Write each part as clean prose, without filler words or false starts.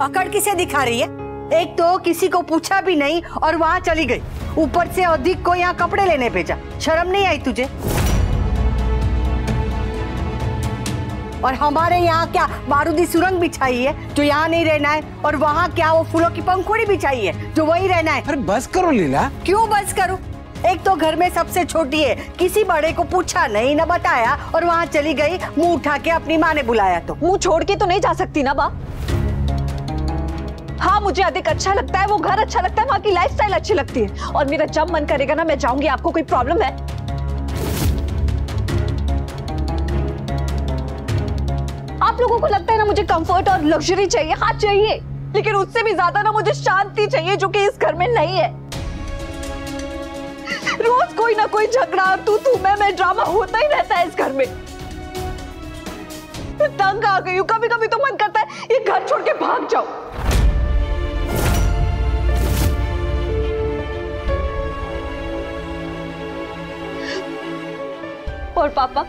अकड़ किसे दिखा रही है? एक तो किसी को पूछा भी नहीं और वहां चली गई, ऊपर से अधिक को यहाँ कपड़े लेने भेजा। शर्म नहीं आई तुझे? और हमारे यहाँ क्या बारूदी सुरंग बिछाई है जो यहाँ नहीं रहना है, और वहाँ क्या वो फूलों की पंखुड़ी बिछाई है जो वही रहना है। अरे बस करो लीला। क्यों बस करूं? एक तो घर में सबसे छोटी है, किसी बड़े को पूछा नहीं न बताया, और वहाँ चली गई, मुंह उठा के अपनी माँ ने बुलाया तो। मुंह छोड़ के तो नहीं जा सकती ना बा। हाँ, मुझे अधिक अच्छा लगता है, वो घर अच्छा लगता है, वहाँ की लाइफस्टाइल अच्छी लगती है, और मेरा जब मन करेगा ना मैं जाऊंगी। आपको कोई प्रॉब्लम है? आप लोगों को लगता है ना मुझे कंफर्ट और लग्जरी चाहिए। हाँ चाहिए, लेकिन उससे भी ज्यादा ना मुझे शांति चाहिए, जो कि इस घर में नहीं है। रोज कोई ना कोई झगड़ा, तू मैं ड्रामा होता ही रहता है इस घर में। तंग आ गई हूँ, कभी कभी तो मन करता है ये घर छोड़ के भाग जाओ। और पापा,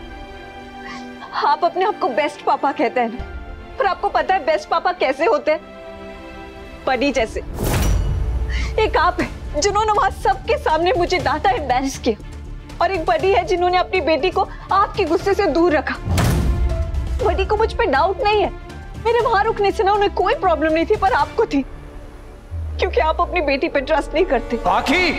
आप अपने आप को बेस्ट पापा कहते हैं ना, पर आपको पता है बेस्ट पापा कैसे होते हैं? बड़ी जैसे। एक आप है जिन्होंने वहां सबके सामने मुझे डांटा, एम्बैरेस किया, और एक बड़ी है जिन्होंने अपनी बेटी को आपके गुस्से से दूर रखा। बड़ी को मुझ पे डाउट नहीं है, मेरे वहां रुकने से ना उन्हें कोई प्रॉब्लम नहीं थी, पर आपको थी, क्योंकि आप अपनी बेटी पे ट्रस्ट नहीं करते। पाखी,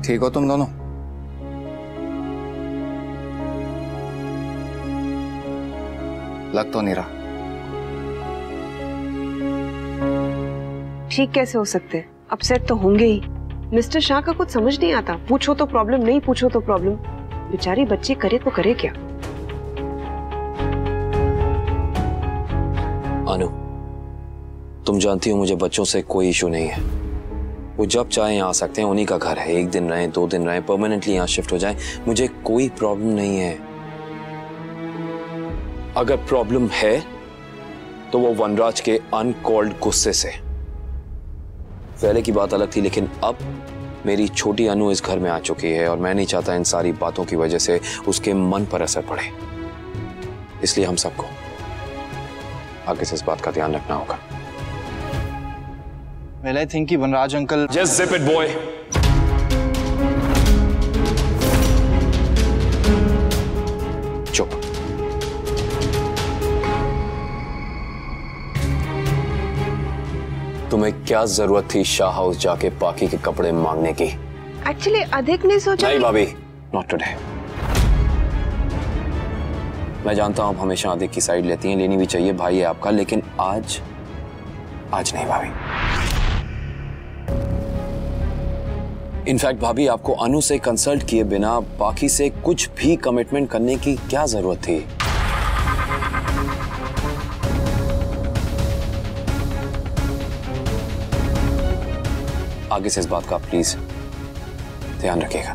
ठीक हो तुम दोनों? लग तो नहीं रहा। ठीक कैसे हो सकते हैं? अपसेट तो होंगे ही। मिस्टर शाह का कुछ समझ नहीं आता, पूछो तो प्रॉब्लम, नहीं पूछो तो प्रॉब्लम। बेचारी बच्ची करे तो करे क्या? अनु, तुम जानती हो मुझे बच्चों से कोई इशू नहीं है। वो जब चाहे यहाँ आ सकते हैं, उन्हीं का घर है। 1 दिन रहें, 2 दिन रहें, परमानेंटली यहाँ शिफ्ट हो जाएं, मुझे कोई प्रॉब्लम नहीं है। अगर प्रॉब्लम है तो वो वनराज के अनकॉल्ड गुस्से से। पहले की बात अलग थी, लेकिन अब मेरी छोटी अनु इस घर में आ चुकी है, और मैं नहीं चाहता इन सारी बातों की वजह से उसके मन पर असर पड़े। इसलिए हम सबको आगे से इस बात का ध्यान रखना होगा। Well, I think कि वनराज uncle. Just zip it, boy. चुप। तुम्हें क्या जरूरत थी शाह हाउस जाके पाखी के कपड़े मांगने की? एक्चुअली अधिक ने सोचा। नहीं भाभी, नॉट टुडे। मैं जानता हूं आप हमेशा अधिक की साइड लेती हैं, लेनी भी चाहिए, भाई है आपका, लेकिन आज नहीं भाभी। इनफैक्ट भाभी, आपको अनु से कंसल्ट किए बिना पाखी से कुछ भी कमिटमेंट करने की क्या जरूरत थी? आगे से इस बात का प्लीज ध्यान रखिएगा।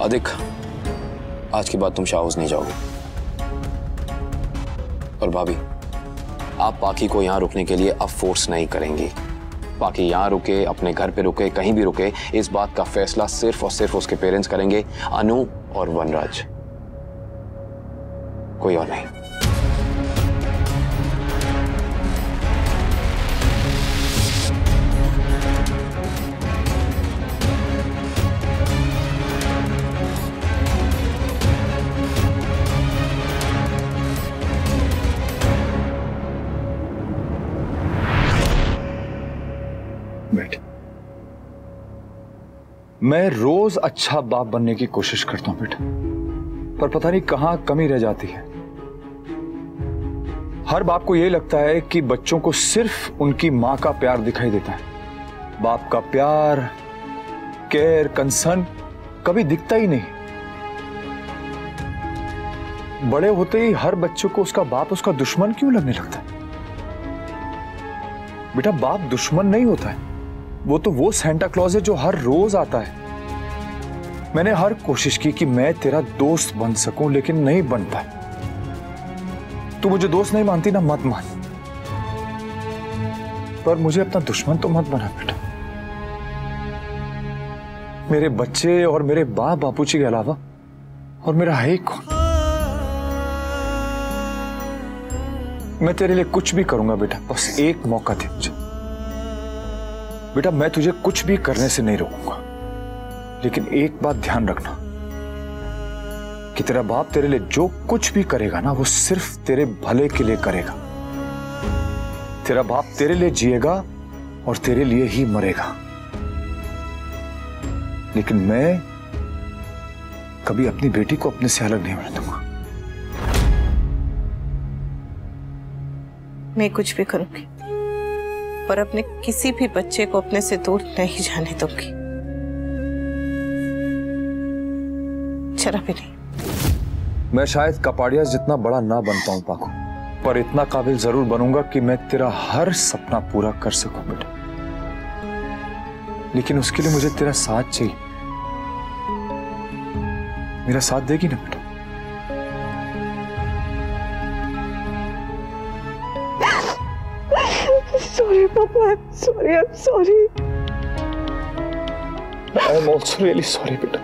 अधिक, आज के बाद तुम शाह हाउस नहीं जाओगे। और भाभी, आप पाखी को यहां रुकने के लिए अब फोर्स नहीं करेंगी। पाखी यहां रुके, अपने घर पे रुके, कहीं भी रुके, इस बात का फैसला सिर्फ और सिर्फ उसके पेरेंट्स करेंगे, अनु और वनराज, कोई और नहीं। मैं रोज अच्छा बाप बनने की कोशिश करता हूं बेटा, पर पता नहीं कहां कमी रह जाती है। हर बाप को यही लगता है कि बच्चों को सिर्फ उनकी मां का प्यार दिखाई देता है। बाप का प्यार, केयर, कंसर्न कभी दिखता ही नहीं। बड़े होते ही हर बच्चे को उसका बाप उसका दुश्मन क्यों लगने लगता है? बेटा, बाप दुश्मन नहीं होता है, वो तो वो सेंटा क्लॉज है जो हर रोज आता है। मैंने हर कोशिश की कि मैं तेरा दोस्त बन सकूं, लेकिन नहीं बन पाया। तू मुझे दोस्त नहीं मानती ना, मत मान, पर मुझे अपना दुश्मन तो मत बना बेटा। मेरे बच्चे और मेरे बाप बापूजी के अलावा और मेरा है कौन? मैं तेरे लिए कुछ भी करूंगा बेटा, बस एक मौका दे मुझे। बेटा, मैं तुझे कुछ भी करने से नहीं रोकूंगा, लेकिन एक बात ध्यान रखना कि तेरा बाप तेरे लिए जो कुछ भी करेगा ना, वो सिर्फ तेरे भले के लिए करेगा। तेरा बाप तेरे लिए जिएगा और तेरे लिए ही मरेगा, लेकिन मैं कभी अपनी बेटी को अपने से अलग नहीं होने दूंगा। मैं कुछ भी करूंगी, पर अपने किसी भी बच्चे को अपने से दूर नहीं जाने दूंगी। जरा भी नहीं। मैं शायद कपाड़िया जितना बड़ा ना बन पाऊं पाको, पर इतना काबिल जरूर बनूंगा कि मैं तेरा हर सपना पूरा कर सकूं बेटा। लेकिन उसके लिए मुझे तेरा साथ चाहिए। मेरा साथ देगी ना बेटा? Sorry, Papa. I'm sorry. I'm sorry. I am also really sorry बेटा।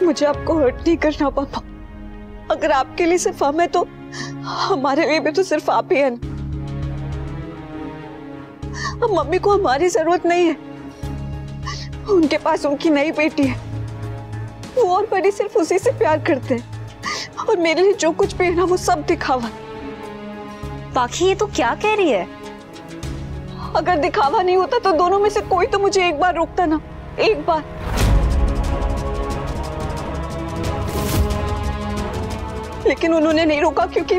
मुझे आपको हर्ट नहीं करना पापा। अगर आपके लिए सिर्फ हम है तो हमारे लिए भी तो सिर्फ आप ही हैं। अब मम्मी को हमारी जरूरत नहीं है, उनके पास उनकी नई बेटी है, वो और बड़ी सिर्फ उसी से प्यार करते हैं, और मेरे लिए जो कुछ भी है ना वो सब दिखावा। पाखी, ये तो क्या कह रही है? अगर दिखावा नहीं होता तो दोनों में से कोई तो मुझे एक बार रोकता ना, एक बार। लेकिन उन्होंने नहीं रोका क्योंकि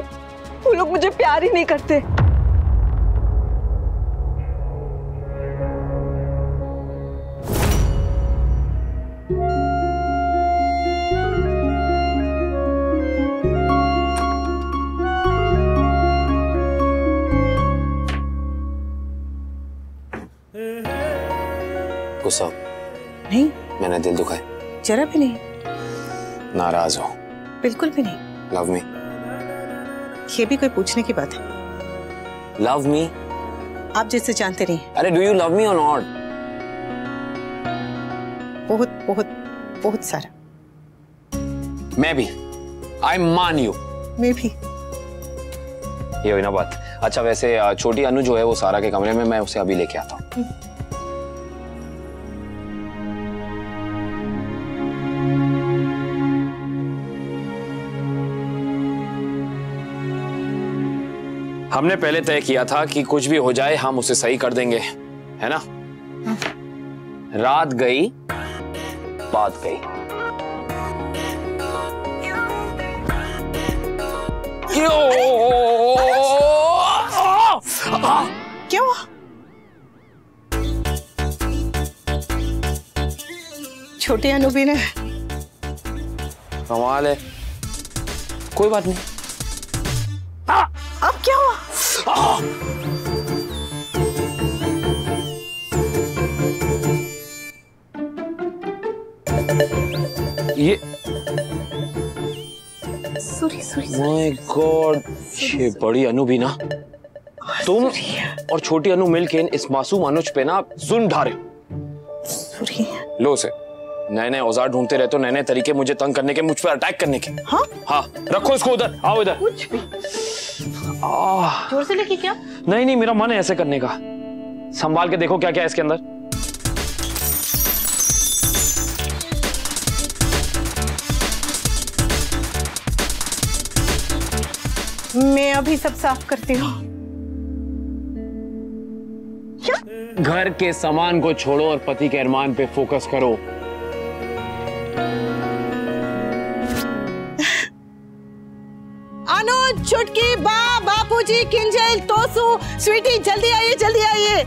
वो लोग मुझे प्यार ही नहीं करते। गुस्सा नहीं, मैंने दिल दुखाए? जरा भी नहीं। नाराज हो? बिल्कुल भी नहीं। Love me? ये भी कोई पूछने की बात है? Love me? आप जैसे जानते नहीं। अरे डू यू लव मी और नॉट? बहुत बहुत बहुत सारा। मैं भी। आई मान यू। मैं भी। ये हुई ना बात। अच्छा, वैसे छोटी अनु जो है वो सारा के कमरे में, मैं उसे अभी लेके आता हूँ। हमने पहले तय किया था कि कुछ भी हो जाए हम उसे सही कर देंगे, है ना? रात गई, बात गई। क्या हुआ? छोटी अनु भी ने। कमाल है। कोई बात नहीं। अब क्या हुआ? ये सॉरी सॉरी। माय गॉड, ये बड़ी अनु भी ना, तुम और छोटी अनु मिलके इस मासूम अनुज पे ना जुल्म ढा रहे हो। सॉरी। लो से नए नए औजार ढूंढते रहते हो, नए नए तरीके मुझे तंग करने के, मुझ पर अटैक करने के। हाँ हाँ, रखो इसको उधर। आओ इधर। कुछ भी जोर से लेके क्या? नहीं नहीं, मेरा मन है ऐसे करने का। संभाल के देखो क्या क्या है इसके अंदर। मैं अभी सब साफ करती हूँ। घर के सामान को छोड़ो और पति के अरमान पे फोकस करो। अनुज, छुटकी, बापूजी, किंजल, तोसू, स्वीटी, जल्दी आइए, जल्दी आइए।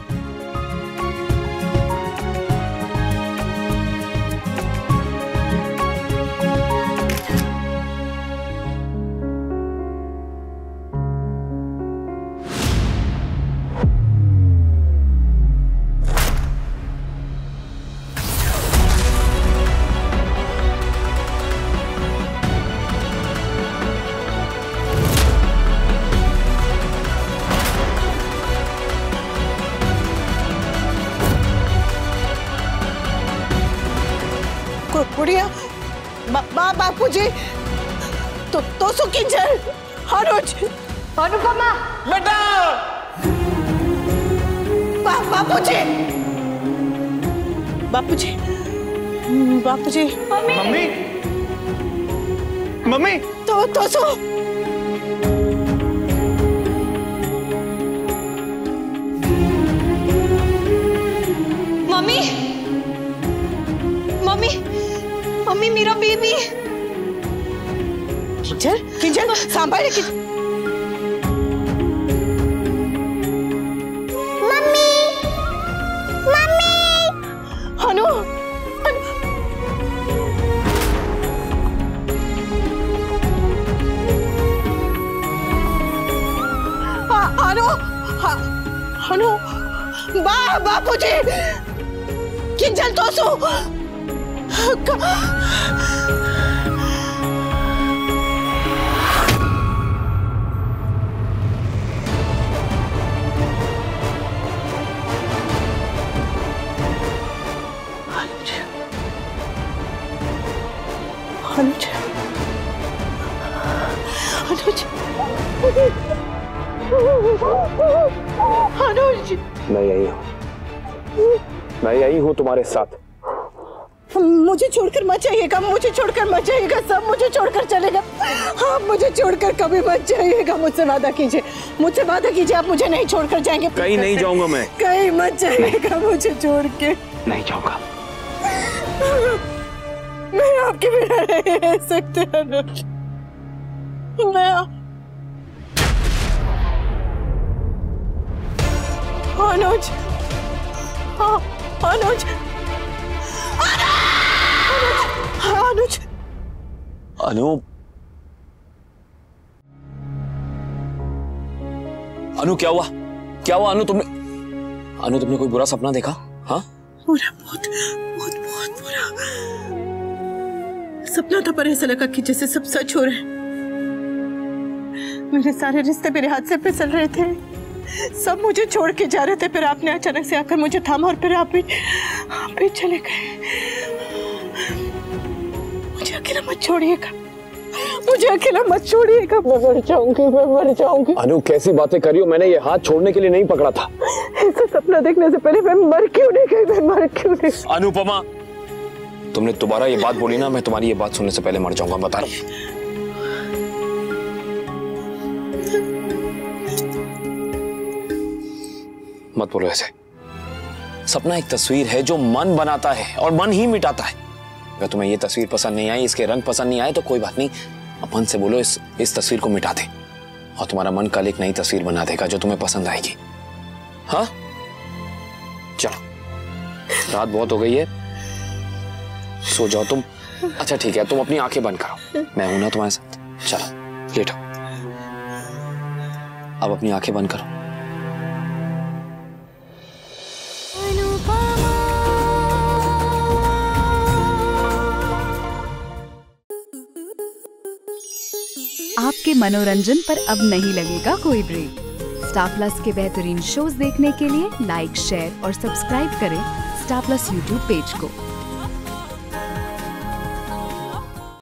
गुड़िया, बापूजी, तोसू, किंजल, अनुज, अनुपमा, बेटा, बापूजी, बापूजी, बापूजी, mummy, mummy, Toshu, mummy, mummy, mummy, मेरा बेबी। किंजल, किंजल, सांभाले किंजल। मम्मी, मम्मी, अनु, अनु, अनु, बापूजी, किंजल, तोसू, अनुज, अनुज, अनुज, मैं यही हूँ, मैं यही हूँ तुम्हारे साथ। मुझे छोड़कर मत जाइएगा, मुझे छोड़कर मत जाइएगा, सब मुझे छोड़कर चलेगा। आप मुझे छोड़कर कभी मत जाइएगा, मुझसे वादा कीजिए, मुझसे वादा कीजिए, आप मुझे नहीं छोड़कर जाएंगे। कहीं नहीं जाऊंगा मैं, कहीं मत जाइएगा मुझे छोड़ के। नहीं जाऊंगा। मैं आपके बिना नहीं रह सकती अनुज, मैं अनुज, अनुज, अनुज, अनु, अनु क्या हुआ? क्या हुआ अनु? तुमने कोई बुरा सपना देखा? हाँ? बुरा, बहुत बहुत बहुत बुरा सपना था, पर ऐसा लगा कि जैसे सब सच हो रहा है। मेरे सारे रिश्ते मेरे हाथ से फिसल रहे थे, सब मुझे छोड़ के जा रहे थे, फिर आपने अचानक से आकर मुझे थामा और फिर आप भी चले गए। मुझे अकेला मत छोड़िएगा, मुझे अकेला मत छोड़िएगा, मैं मर जाऊंगी, मैं मर जाऊंगी। अनु कैसी बातें कर रही हो? मैंने ये हाथ छोड़ने के लिए नहीं पकड़ा था। ऐसा सपना देखने से पहले मैं मर क्यों नहीं गई, मैं मर क्यों नहीं? अनुपमा, तुमने दोबारा ये बात बोली ना, मैं तुम्हारी ये बात सुनने से पहले मर जाऊंगा, बता रहा हूं। मत बोलो ऐसे। सपना एक तस्वीर है जो मन बनाता है और मन ही मिटाता है। अगर तुम्हें ये तस्वीर पसंद नहीं आई, इसके रंग पसंद नहीं आए, तो कोई बात नहीं, अपन से बोलो इस तस्वीर को मिटा दे और तुम्हारा मन कल एक नई तस्वीर बना देगा जो तुम्हें पसंद आएगी। हाँ, चलो, रात बहुत हो गई है, सो जाओ तुम। अच्छा ठीक है, तुम अपनी आंखें बंद करो, मैं हूं ना तुम्हारे साथ। चलो लेटो, अब अपनी आंखें बंद करो। आपके मनोरंजन पर अब नहीं लगेगा कोई ब्रेक। स्टार प्लस के बेहतरीन शोज देखने के लिए लाइक, शेयर और सब्सक्राइब करें स्टार प्लस यूट्यूब पेज को।